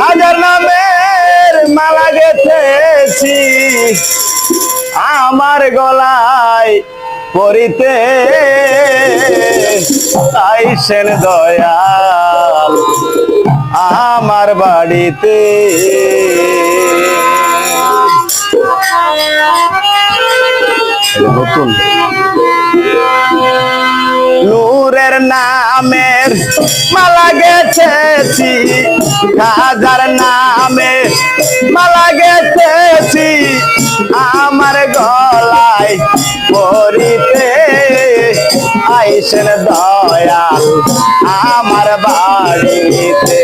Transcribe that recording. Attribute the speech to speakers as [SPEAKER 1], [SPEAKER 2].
[SPEAKER 1] হাজার নামের মালা গেথেছি আমার গলায় পরিতে, আইসেন দয়াল আমার বাড়িতে। নতুন নূরের নামের মালা গেথেছি, হাজার নামের মালা গেথেছি আমার গলায় পরিতে, আইসেন দয়াল আমার বাড়িতে।